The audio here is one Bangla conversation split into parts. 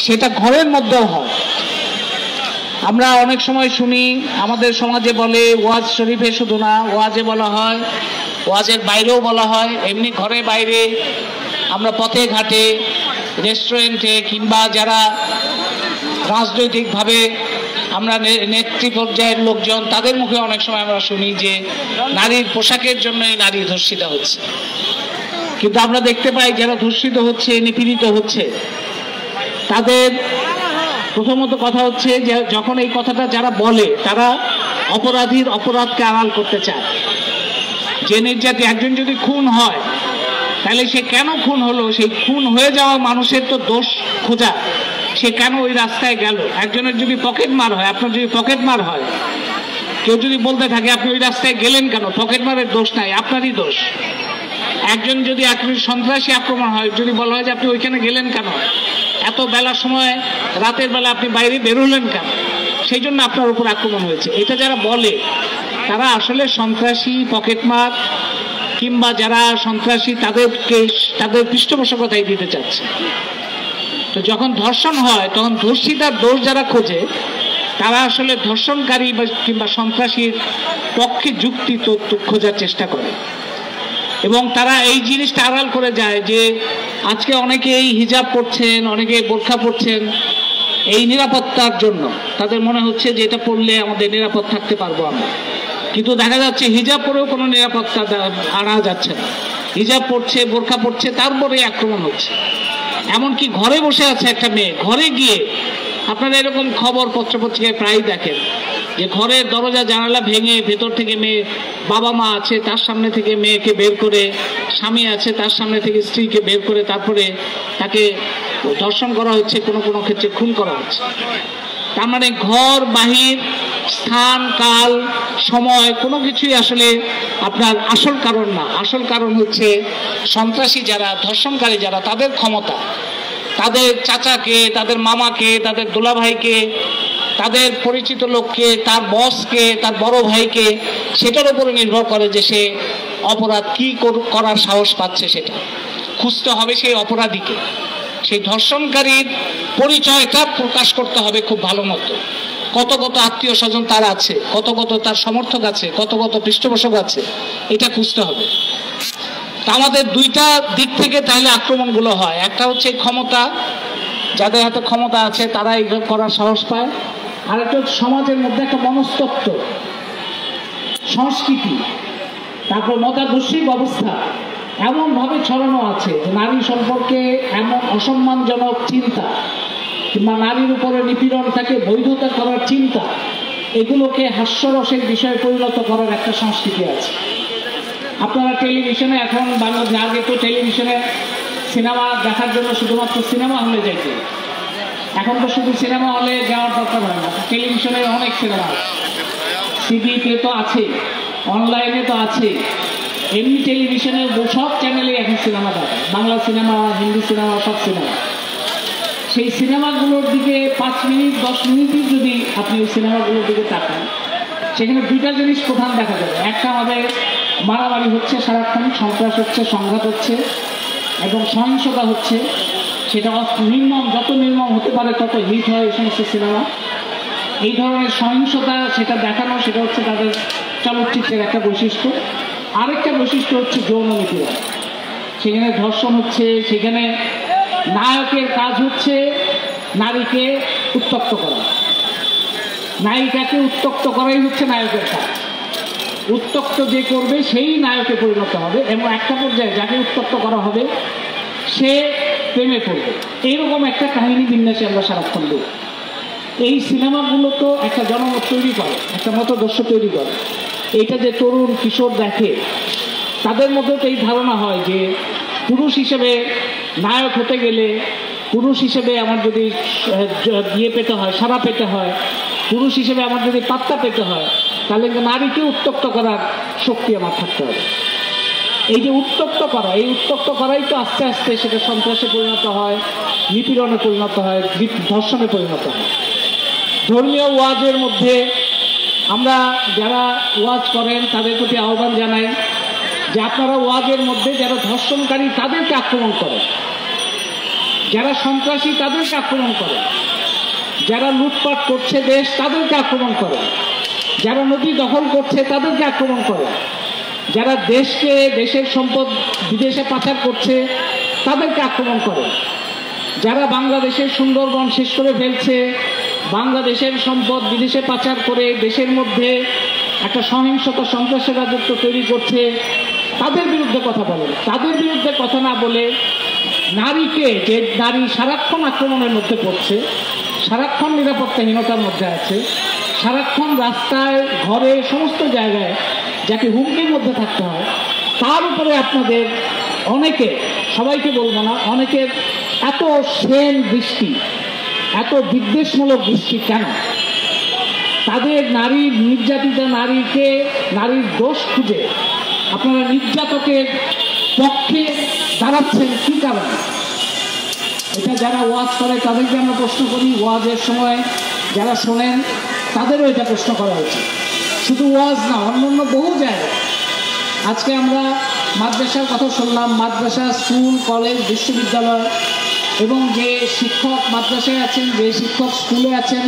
সেটা ঘরের মধ্যেও হয়। আমরা অনেক সময় শুনি আমাদের সমাজে বলে, ওয়াজ শরীফে শুধু না, ওয়াজে বলা হয়, ওয়াজের বাইরেও বলা হয়, এমনি ঘরে বাইরে আমরা পথে ঘাটে, রেস্টুরেন্টে, কিংবা যারা রাজনৈতিকভাবে আমরা নেতৃত্ব পর্যায়ের লোকজন, তাদের মুখে অনেক সময় আমরা শুনি যে নারীর পোশাকের জন্যই নারী ধর্ষিত হচ্ছে। কিন্তু আমরা দেখতে পাই যারা ধর্ষিত হচ্ছে, নিপীড়িত হচ্ছে, তাদের প্রথমত কথা হচ্ছে যে যখন এই কথাটা যারা বলে তারা অপরাধীর অপরাধকে আড়াল করতে চায়। যে নির্যাতিত একজন যদি খুন হয় তাহলে সে কেন খুন হলো, সেই খুন হয়ে যাওয়া মানুষের তো দোষ খোঁজা, সে কেন ওই রাস্তায় গেল। একজনের যদি পকেট মার হয়, আপনার যদি পকেট মার হয়, কেউ যদি বলতে থাকে আপনি ওই রাস্তায় গেলেন কেন, পকেট মারের দোষ নাই, আপনারই দোষ। একজন যদি সন্ত্রাসী আক্রমণ হয়, যদি বলা হয় যে আপনি ওইখানে গেলেন কেন, এত বেলার সময় রাতের বেলা আপনি বাইরে বেরোলেন কেন, সেই জন্য আপনার উপর আক্রমণ হয়েছে। এটা যারা বলে তারা আসলে সন্ত্রাসী, পকেটমার কিংবা যারা সন্ত্রাসী তাদেরকে তাদের পৃষ্ঠপোষকতাই দিতে চাচ্ছে। তো যখন ধর্ষণ হয় তখন ধর্ষিতার দোষ যারা খোঁজে তারা আসলে ধর্ষণকারী কিংবা সন্ত্রাসীর পক্ষে যুক্তি খোঁজার চেষ্টা করে, এবং তারা এই জিনিসটা আড়াল করে যায় যে আজকে অনেকেই হিজাব পরছেন, অনেকে বোরখা পরছেন এই নিরাপত্তার জন্য। তাদের মনে হচ্ছে যে এটা পরলে আমাদের নিরাপদ থাকতে পারবো আমরা, কিন্তু দেখা যাচ্ছে হিজাব পরেও কোনো নিরাপত্তা আনা যাচ্ছে না। হিজাব পরছে, বোরখা পরছে, তারপরে আক্রমণ হচ্ছে। এমনকি ঘরে বসে আছে একটা মেয়ে, ঘরে গিয়ে আপনারা এরকম খবর পত্রপত্রিকায় প্রায় দেখেন যে ঘরের দরজা জানালা ভেঙে ভেতর থেকে মেয়ে, বাবা মা আছে তার সামনে থেকে মেয়েকে বের করে, স্বামী আছে তার সামনে থেকে স্ত্রীকে বের করে তারপরে তাকে ধর্ষণ করা হচ্ছে, কোনো কোনো ক্ষেত্রে খুন করা হচ্ছে। তার মানে ঘর বাহির, স্থান, কাল, সময় কোনো কিছুই আসলে আপনার আসল কারণ না। আসল কারণ হচ্ছে সন্ত্রাসী যারা, ধর্ষণকারী যারা, তাদের ক্ষমতা, তাদের চাচাকে, তাদের মামাকে, তাদের দুলাভাইকে, তাদের পরিচিত লোককে, তার বসকে, তার বড় ভাইকে, সেটার উপরে নির্ভর করে যে সে অপরাধ কি করার সাহস পাচ্ছে। সেটা খুঁজতে হবে সেই অপরাধীকে, সেই ধর্ষণকারীর পরিচয়টা প্রকাশ করতে হবে খুব ভালো মতো। কত কত আত্মীয় স্বজন তার আছে, কত কত তার সমর্থক আছে, কত কত পৃষ্ঠপোষক আছে, এটা খুঁজতে হবে। তা আমাদের দুইটা দিক থেকে তাহলে আক্রমণগুলো হয়। একটা হচ্ছে ক্ষমতা, যাদের হাতে ক্ষমতা আছে তারা এগুলো করার সাহস পায়। আরেকটা সমাজের মধ্যে একটা মনস্তত্ত্ব, সংস্কৃতি, তারপর মতাদর্শিক অবস্থা এমনভাবে ছড়ানো আছে যে নারী সম্পর্কে এমন অসম্মানজনক চিন্তা কিংবা নারীর উপরে নিপীড়ন তাকে বৈধতা করার চিন্তা, এগুলোকে হাস্যরসের বিষয়ে পরিণত করার একটা সংস্কৃতি আছে। আপনারা টেলিভিশনে এখন বাংলাদেশে, আগে তো টেলিভিশনে সিনেমা দেখার জন্য শুধুমাত্র সিনেমা হলে যেত, এখন তো শুধু সিনেমা হলে যাওয়ার দরকার হয় না, টেলিভিশনে অনেক সিনেমা আছে, সিডিতে তো আছে, অনলাইনে তো আছে, এমনি টেলিভিশনের সব চ্যানেলে এখন সিনেমা দেখায়, বাংলা সিনেমা, হিন্দি সিনেমা, সব সিনেমা। সেই সিনেমাগুলোর দিকে 5 মিনিট 10 মিনিটই যদি আপনি ওই সিনেমাগুলোর দিকে তাকান, সেখানে দুইটা জিনিস প্রধান দেখা যাবে। একটা আমাদের মারামারি হচ্ছে, সারাক্ষণ সন্ত্রাস হচ্ছে, সংঘাত হচ্ছে এবং সহিংসতা হচ্ছে। সেটা নির্মম, যত নির্মম হতে পারে তত হিট হয় এই সমস্ত সিনেমা। এই ধরনের সহিংসতা সেটা দেখানো, সেটা হচ্ছে তাদের চলচ্চিত্রের একটা বৈশিষ্ট্য। আরেকটা বৈশিষ্ট্য হচ্ছে যৌন নিপীড়ন। সেখানে ধর্ষণ হচ্ছে, সেখানে নায়কের কাজ হচ্ছে নারীকে উত্ত্যক্ত করা, নায়িকাকে উত্ত্যক্ত করাই হচ্ছে নায়কের কাজ। উত্ত্যক্ত যে করবে সেই নায়কে পরিণত হবে এবং একটা পর্যায়ে যাকে উত্ত্যক্ত করা হবে সে প্রেমে পড়বে। এইরকম একটা কাহিনী বিন্যাসে আমরা সারাক্ষণ দেখি। এই সিনেমাগুলো তো একটা জনমত তৈরি করে, একটা মতদর্শ তৈরি করে। এইটা যে তরুণ কিশোর দেখে, তাদের মধ্যে তো এই ধারণা হয় যে পুরুষ হিসেবে নায়ক হতে গেলে, পুরুষ হিসেবে আমার যদি পেতে হয়, সাড়া পেতে হয়, পুরুষ হিসেবে আমার যদি পাত্তা পেতে হয়, তাহলে নারীকে উত্ত্যক্ত করার শক্তি আমার থাকতে হবে। এই যে উত্ত্যক্ত করা, এই উত্ত্যক্ত করাই তো আস্তে আস্তে সেটা সন্ত্রাসে পরিণত হয়, নিপীড়নে পরিণত হয়, ধর্ষণে পরিণত হয়। ধর্মীয় ওয়াজের মধ্যে আমরা যারা ওয়াজ করেন তাদের প্রতি আহ্বান জানাই যে আপনারা ওয়াজের মধ্যে যারা ধর্ষণকারী তাদেরকে আক্রমণ করেন, যারা সন্ত্রাসী তাদেরকে আক্রমণ করে, যারা লুটপাট করছে দেশ তাদেরকে আক্রমণ করে, যারা নদী দখল করছে তাদেরকে আক্রমণ করে, যারা দেশকে দেশের সম্পদ বিদেশে পাচার করছে তাদেরকে আক্রমণ করে, যারা বাংলাদেশের সুন্দরবন শেষ করে ফেলছে, বাংলাদেশের সম্পদ বিদেশে পাচার করে দেশের মধ্যে একটা সহিংসতা সন্ত্রাসের রাজত্ব তৈরি করছে তাদের বিরুদ্ধে কথা বলেন। তাদের বিরুদ্ধে কথা না বলে নারীকে, যে নারী সারাক্ষণ আক্রমণের মধ্যে পড়ছে, সারাক্ষণ নিরাপত্তাহীনতার মধ্যে আছে, সারাক্ষণ রাস্তায় ঘরে সমস্ত জায়গায় যাকে হুমকির মধ্যে থাকতে হয়, তার উপরে আপনাদের অনেকে, সবাইকে বলবো না, অনেকের এত সেন দৃষ্টি, এত বিদ্বেষমূলক দৃষ্টি কেন? তাদের নারী নির্যাতিতা নারীকে, নারীর দোষ খুঁজে আপনারা নির্যাতকের পক্ষে দাঁড়াচ্ছেন কি কারণে? এটা যারা ওয়াজ করে তাদেরকে আমরা প্রশ্ন করি, ওয়াজের সময় যারা শোনেন তাদেরও এটা প্রশ্ন করা উচিত। শুধু ওয়াজ না, অন্যান্য বহু জায়গায় আজকে আমরা মাদ্রাসার কথা শুনলাম, মাদ্রাসা, স্কুল, কলেজ, বিশ্ববিদ্যালয় এবং যে শিক্ষক মাদ্রাসায় আছেন, যে শিক্ষক স্কুলে আছেন,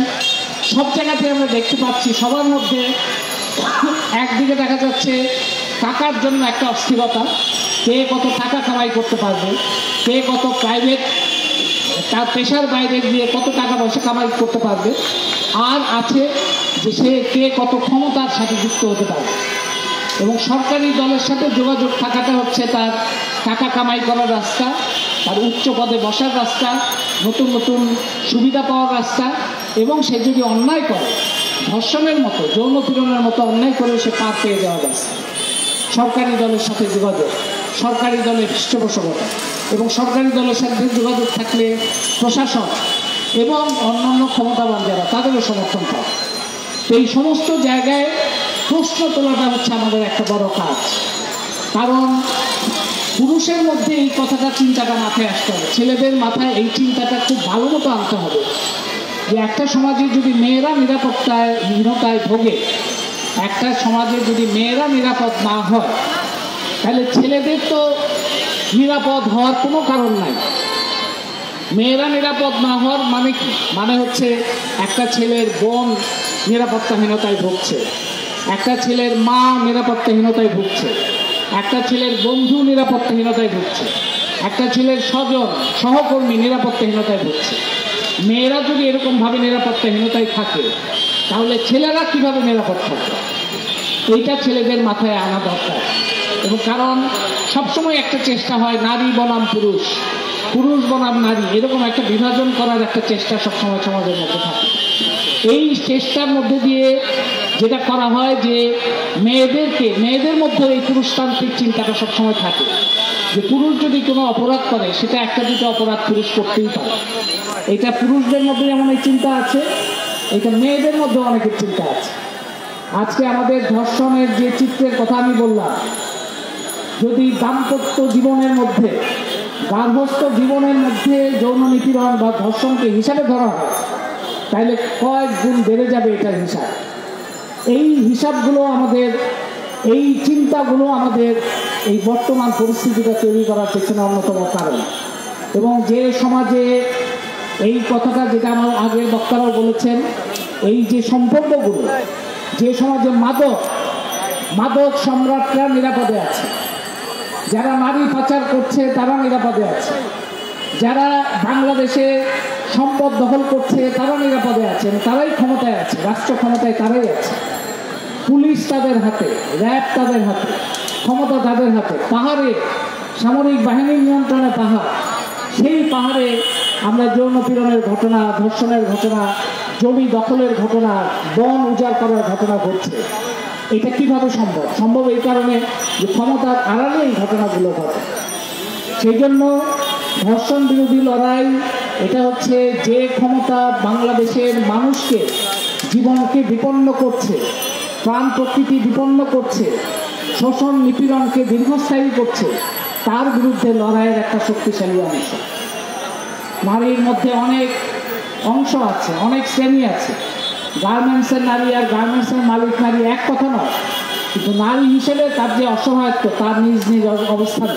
সব জায়গাতে আমরা দেখতে পাচ্ছি সবার মধ্যে একদিকে দেখা যাচ্ছে টাকার জন্য একটা অস্থিরতা, কে কত টাকা কামাই করতে পারবে, কে কত প্রাইভেট তার পেশার বাইরে গিয়ে কত টাকা পয়সা কামাই করতে পারবে, আর আছে যে সে কে কত ক্ষমতার সাথে যুক্ত হতে পারবে। এবং সরকারি দলের সাথে যোগাযোগ থাকাটা হচ্ছে তার টাকা কামাই করার রাস্তা, তার উচ্চ পদে বসার রাস্তা, নতুন নতুন সুবিধা পাওয়ার রাস্তা, এবং সে যদি অন্যায় করে, ধর্ষণের মতো, যৌন পীড়নের মতো অন্যায় করে সে পার পেয়ে যাওয়ার রাস্তা। সরকারি দলের সাথে যোগাযোগ, সরকারি দলের পৃষ্ঠপোষকতা, এবং সরকারি দলের সাথে যোগাযোগ থাকলে প্রশাসন এবং অন্যান্য ক্ষমতাবান যারা তাদেরও সমর্থন পায়। এই সমস্ত জায়গায় প্রশ্ন তোলাটা হচ্ছে আমাদের একটা বড় কাজ। কারণ পুরুষের মধ্যে এই কথাটা, চিন্তাটা মাথায় আসতে হবে, ছেলেদের মাথায় এই চিন্তাটা খুব ভালো মতো আনতে হবে যে একটা সমাজে যদি মেয়েরা নিরাপত্তাহীনতায় ভোগে, একটা সমাজে যদি মেয়েরা নিরাপদ না হয়, তাহলে ছেলেদের তো নিরাপদ হওয়ার কোনো কারণ নাই। মেয়েরা নিরাপদ না হওয়ার মানে কি? মানে হচ্ছে একটা ছেলের বোন নিরাপত্তাহীনতায় ভুগছে, একটা ছেলের মা নিরাপত্তাহীনতায় ভুগছে, একটা ছেলের বন্ধু নিরাপত্তাহীনতায় ভুগছে, একটা ছেলের স্বজন সহকর্মী নিরাপত্তাহীনতায় ভুগছে। মেয়েরা যদি এরকমভাবে নিরাপত্তাহীনতায় থাকে, তাহলে ছেলেরা কিভাবে নিরাপদ থাকবে? এইটা ছেলেদের মাথায় আনা দরকার। এবং কারণ সবসময় একটা চেষ্টা হয় নারী বনাম পুরুষ, পুরুষ বনাম নারী, এরকম একটা বিভাজন করার একটা চেষ্টা সবসময় সমাজের মধ্যে থাকে। এই চেষ্টার মধ্যে দিয়ে যেটা করা হয় যে মেয়েদের মধ্যে এই পুরুষতান্ত্রিক চিন্তাটা সবসময় থাকে যে পুরুষ যদি কোনো অপরাধ করে সেটা একটা দুটো অপরাধ পুরুষ করতেই পারে। এটা পুরুষদের মধ্যে যেমন এই চিন্তা আছে, এটা মেয়েদের মধ্যে অনেকের চিন্তা আছে। আজকে আমাদের ধর্ষণের যে চিত্রের কথা আমি বললাম, যদি দাম্পত্য জীবনের মধ্যে, গার্হস্থ্য জীবনের মধ্যে যৌন নিপীড়ন বা ধর্ষণকে হিসাবে ধরা হয়, তাহলে কয়েক গুণ বেড়ে যাবে এটার হিসাব। এই হিসাবগুলো আমাদের, এই চিন্তাগুলো আমাদের এই বর্তমান পরিস্থিতিটা তৈরি করার পেছনে অন্যতম কারণ। এবং যে সমাজে এই কথাটা, যেটা আমার আগের বক্তারাও বলেছেন, এই যে সম্পর্কগুলো, যে সমাজে মাদক সম্রাটরা নিরাপদে আছে, যারা নারী পাচার করছে তারা নিরাপদে আছে, যারা বাংলাদেশে সম্পদ দখল করছে তারা নিরাপদে আছেন, তারাই ক্ষমতায় আছে, রাষ্ট্র ক্ষমতায় তারাই আছে, পুলিশ তাদের হাতে, র্যাব তাদের হাতে, ক্ষমতা তাদের হাতে, পাহাড়ে সামরিক বাহিনীর নিয়ন্ত্রণে পাহাড়, সেই পাহাড়ে আমরা যৌন পীড়নের ঘটনা, ধর্ষণের ঘটনা, জমি দখলের ঘটনা, বন উজাড় করার ঘটনা ঘটছে। এটা কিভাবে সম্ভব? এই কারণে যে ক্ষমতার আড়ালে এই ঘটনাগুলো ঘটে। সেই জন্য ধর্ষণ বিরোধী লড়াই, এটা হচ্ছে যে ক্ষমতা বাংলাদেশের মানুষকে, জীবনকে বিপন্ন করছে, প্রাণ প্রকৃতি বিপন্ন করছে, শোষণ নিপীড়নকে দীর্ঘস্থায়ী করছে, তার বিরুদ্ধে লড়াইয়ের একটা শক্তিশালী অংশ। নারীর মধ্যে অনেক অংশ আছে, অনেক শ্রেণী আছে। গার্মেন্টসের নারী আর গার্মেন্টসের মালিক নারী এক কথা নয়, কিন্তু নারী হিসেবে তার যে অসহায়ত্ব, তার নিজ নিজ অবস্থান,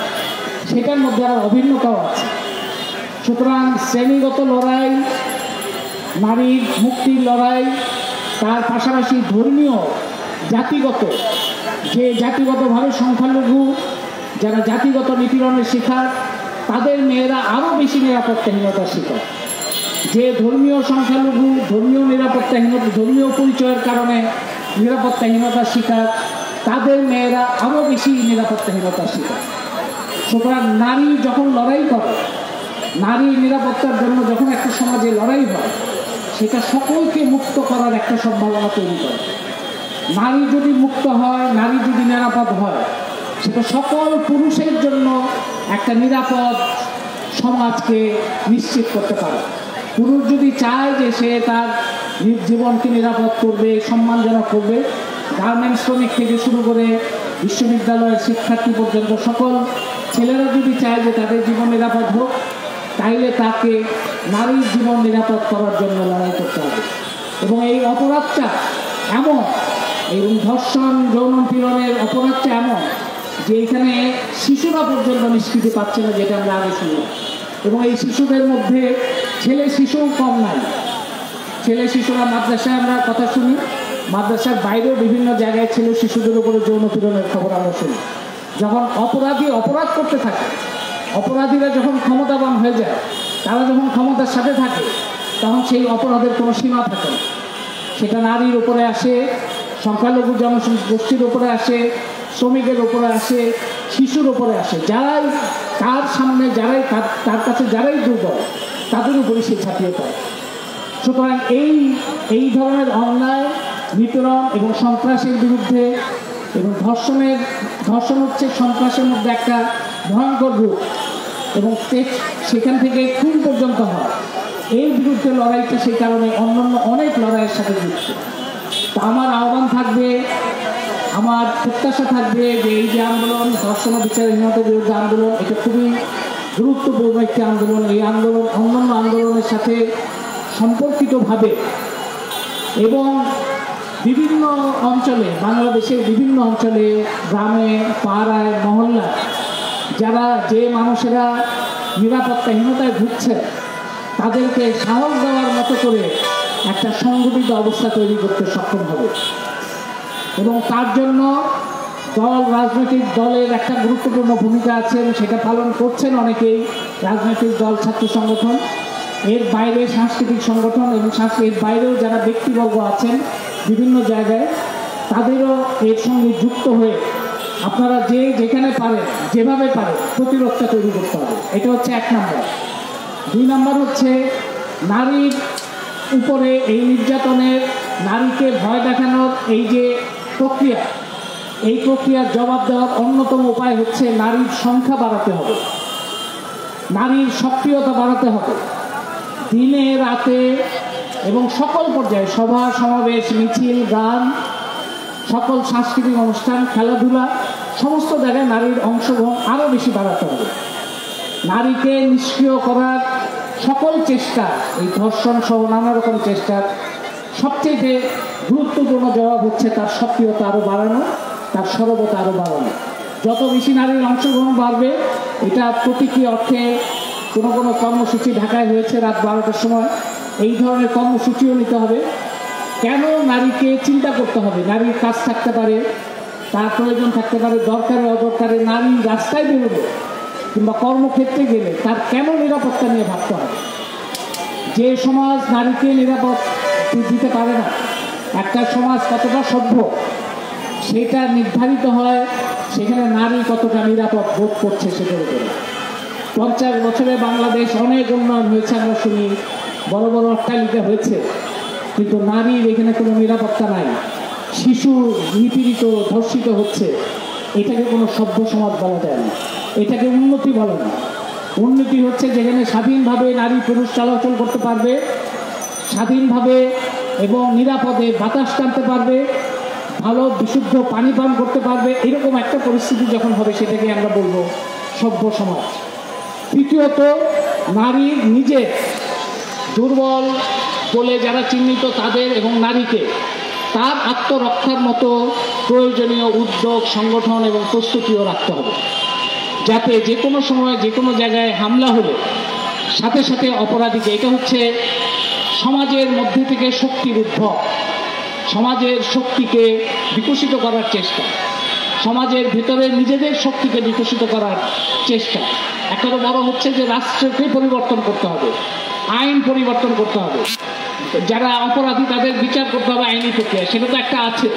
সেটার মধ্যে আবার অভিন্নতাও আছে। সুতরাং শ্রেণীগত লড়াই, নারীর মুক্তির লড়াই, তার পাশাপাশি ধর্মীয়, জাতিগত, যে জাতিগতভাবে সংখ্যালঘু, যারা জাতিগত নিপীড়নের শিকার, তাদের মেয়েরা আরও বেশি নিরাপত্তাহীনতার শিকার। যে ধর্মীয় সংখ্যালঘু, ধর্মীয় নিরাপত্তাহীনতা, ধর্মীয় পরিচয়ের কারণে নিরাপত্তাহীনতার শিকার, তাদের মেয়েরা আরও বেশি নিরাপত্তাহীনতার শিকার। সুতরাং নারী যখন লড়াই করে, নারী নিরাপত্তার জন্য যখন একটা সমাজে লড়াই হয়, সেটা সকলকে মুক্ত করার একটা সম্ভাবনা তৈরি করে। নারী যদি মুক্ত হয়, নারী যদি নিরাপদ হয়, সেটা সকল পুরুষের জন্য একটা নিরাপদ সমাজকে নিশ্চিত করতে পারে। পুরুষ যদি চায় যে সে তার জীবনকে নিরাপদ করবে, সম্মানজনক করবে, গার্মেন্টস শ্রমিক থেকে শুরু করে বিশ্ববিদ্যালয়ের শিক্ষার্থী পর্যন্ত সকল ছেলেরা যদি চায় যে তাদের জীবন নিরাপদ হোক, তাইলে তাকে নারীর জীবন নিরাপদ করার জন্য লড়াই করতে হবে। এবং এই অপরাধটা এমন, এবং ধর্ষণ, যৌন পীড়নের অপরাধটা এমন যে এখানে শিশুরা পর্যন্ত নিষ্কৃতি পাচ্ছে না, যেটা আমরা আগে শুনলাম। এবং এই শিশুদের মধ্যে ছেলে শিশুও কম নাই। ছেলে শিশুরা মাদ্রাসায় আমরা কথা শুনি, মাদ্রাসার বাইরেও বিভিন্ন জায়গায় ছেলে শিশুদের উপরে যৌন পীড়নের খবর আমরা শুনি। যখন অপরাধী অপরাধ করতে থাকে, অপরাধীরা যখন ক্ষমতাবান হয়ে যায়, তারা যখন ক্ষমতার সাথে থাকে, তখন সেই অপরাধের কোনো সীমা থাকে না। সেটা নারীর উপরে আসে, সংখ্যালঘু জনগোষ্ঠীর উপরে আসে, শ্রমিকের উপরে আসে, শিশুর উপরে আসে। যারাই তার সামনে, যারাই তার কাছে যারাই দুর্বল, তাদের উপরে সে ছাপিয়ে পড়ে। সুতরাং এই ধরনের অন্যায়, নিপীড়ন এবং সন্ত্রাসের বিরুদ্ধে, এবং ধর্ষণ হচ্ছে সন্ত্রাসের মধ্যে একটা ভয়ঙ্কর রূপ, এবং সেখান থেকে খুন পর্যন্ত হয়। এর বিরুদ্ধে লড়াইটা সেই কারণে অন্যান্য অনেক লড়াইয়ের সাথে যুক্ত। তা আমার আহ্বান থাকবে, আমার প্রত্যাশা থাকবে যে এই যে আন্দোলন, ধর্ষণ বিচারহীনতার বিরুদ্ধে আন্দোলন, এটা খুবই গুরুত্বপূর্ণ একটি আন্দোলন। এই আন্দোলন অন্যান্য আন্দোলনের সাথে সম্পর্কিতভাবে এবং বিভিন্ন অঞ্চলে, বাংলাদেশের বিভিন্ন অঞ্চলে, গ্রামে, পাড়ায়, মহল্লায় যারা, যে মানুষেরা নিরাপত্তাহীনতায় ভুগছে, তাদেরকে সাহস দেওয়ার মতো করে একটা সংগঠিত অবস্থা তৈরি করতে সক্ষম হবে। এবং তার জন্য রাজনৈতিক দলের একটা গুরুত্বপূর্ণ ভূমিকা আছেন, সেটা পালন করছেন অনেকেই, রাজনৈতিক দল, ছাত্র সংগঠন, এর বাইরে সাংস্কৃতিক সংগঠন, এবং এর বাইরেও যারা ব্যক্তিবর্গ আছেন বিভিন্ন জায়গায়, তাদেরও এর সঙ্গে যুক্ত হয়ে আপনারা যেখানে পারেন, যেভাবে পারেন, প্রতিরোধটা তৈরি করতে হবে। এটা হচ্ছে 1 নম্বর। 2 নম্বর হচ্ছে নারীর উপরে এই নির্যাতনের, নারীকে ভয় দেখানোর এই যে প্রক্রিয়া, এই প্রক্রিয়ার জবাব দেওয়ার অন্যতম উপায় হচ্ছে নারীর সংখ্যা বাড়াতে হবে, নারীর সক্রিয়তা বাড়াতে হবে। দিনে রাতে এবং সকল পর্যায়ে, সভা সমাবেশ, মিছিল, গান, সকল সাংস্কৃতিক অনুষ্ঠান, খেলাধুলা, সমস্ত জায়গায় নারীর অংশগ্রহণ আরও বেশি বাড়াতে হবে। নারীকে নিষ্ক্রিয় করার সকল চেষ্টা, এই ধর্ষণ সহ নানা রকম চেষ্টার সবচেয়ে গুরুত্বপূর্ণ জবাব হচ্ছে তার সক্রিয়তা আরও বাড়ানো, তার সরবতা আরও বাড়ানো। যত বেশি নারীর অংশগ্রহণ বাড়বে, এটা প্রতীকী অর্থে কোনো কর্মসূচি ঢাকায় হয়েছে রাত 12টার সময়, এই ধরনের কর্মসূচিও নিতে হবে। কেন নারীকে চিন্তা করতে হবে? নারীর কাজ থাকতে পারে, তার প্রয়োজন থাকতে পারে, দরকারে অদরকারে নারী রাস্তায় বেরোবে কিংবা কর্মক্ষেত্রে গেলে তার কেন নিরাপত্তা নিয়ে ভাবতে হবে? যে সমাজ নারীকে নিরাপদ দিতে পারে না, একটা সমাজ কতটা সভ্য সেটা নির্ধারিত হয় সেখানে নারী কতটা নিরাপদ বোধ করছে সেটার উপরে। 50 বছরে বাংলাদেশ অনেক উন্নয়ন হয়েছে, আমরা শুনি, বড় বড় অট্টালিকা হয়েছে, কিন্তু নারীর এখানে কোনো নিরাপত্তা নাই। শিশু নিপীড়িত, ধর্ষিত হচ্ছে। এটাকে কোনো সভ্য সমাজ বলা যায় না, এটাকে উন্নতি বলে না। উন্নতি হচ্ছে যেখানে স্বাধীনভাবে নারী পুরুষ চলাচল করতে পারবে, স্বাধীনভাবে এবং নিরাপদে বাতাস টানতে পারবে, ভালো বিশুদ্ধ পানি পান করতে পারবে। এরকম একটা পরিস্থিতি যখন হবে, সেটাকে আমরা বলবো সভ্য সমাজ। তৃতীয়ত, নারী নিজে দুর্বল বলে যারা চিহ্নিত তাদের এবং নারীকে তার আত্মরক্ষার মতো প্রয়োজনীয় উদ্যোগ, সংগঠন এবং প্রস্তুতিও রাখতে হবে, যাতে যে কোনো সময় যে কোনো জায়গায় হামলা হলে সাথে সাথে অপরাধীকে, এটা হচ্ছে সমাজের মধ্যে থেকে শক্তির উদ্ভব, সমাজের শক্তিকে বিকশিত করার চেষ্টা, সমাজের ভিতরে নিজেদের শক্তিকে বিকশিত করার চেষ্টা। একটা তো বড় হচ্ছে যে রাষ্ট্রকে পরিবর্তন করতে হবে, আইন পরিবর্তন করতে হবে, যারা অপরাধী তাদের বিচার করতে হবে আইনি প্রক্রিয়া, সেটা তো একটা আছে।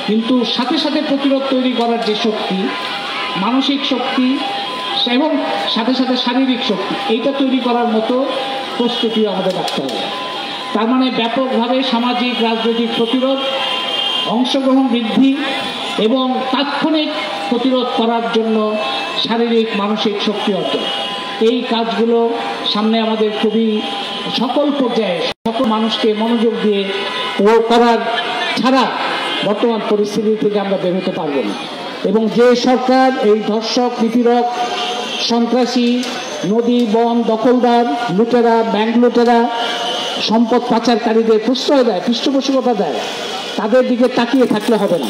কিন্তু সাথে সাথে প্রতিরোধ তৈরি করার যে শক্তি, মানসিক শক্তি এবং সাথে সাথে শারীরিক শক্তি, এইটা তৈরি করার মতো প্রস্তুতি আমাদের রাখতে হবে। তার মানে ব্যাপকভাবে সামাজিক রাজনৈতিক প্রতিরোধ, অংশগ্রহণ বৃদ্ধি এবং তাৎক্ষণিক প্রতিরোধ করার জন্য শারীরিক মানসিক শক্তি অর্জন, এই কাজগুলো সামনে আমাদের খুবই সকল পর্যায়ে সকল মানুষকে মনোযোগ দিয়ে করার ছাড়া বর্তমান পরিস্থিতি থেকে আমরা বের হতে পারবো না। এবং যে সরকার এই ধর্ষক, নিপীড়ক, সন্ত্রাসী, নদী বন দখলদার, লুটেরা, ব্যাংক লুটেরা, সম্পদ পাচারকারীদের প্রশ্রয় দেয়, পৃষ্ঠপোষকতা দেয়, তাদের দিকে তাকিয়ে থাকলে হবে না।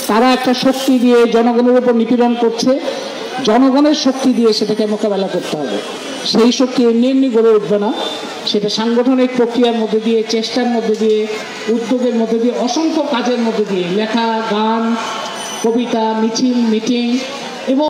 তারা একটা শক্তি দিয়ে জনগণের উপর নিপীড়ন করছে, জনগণের শক্তি দিয়ে সেটাকে মোকাবেলা করতে হবে। সেই শক্তি এমনি এমনি গড়ে উঠবে না, সেটা সাংগঠনিক প্রক্রিয়ার মধ্যে দিয়ে, চেষ্টার মধ্যে দিয়ে, উদ্যোগের মধ্যে দিয়ে, অসংখ্য কাজের মধ্যে দিয়ে, লেখা, গান, কবিতা, মিছিল, মিটিং এবং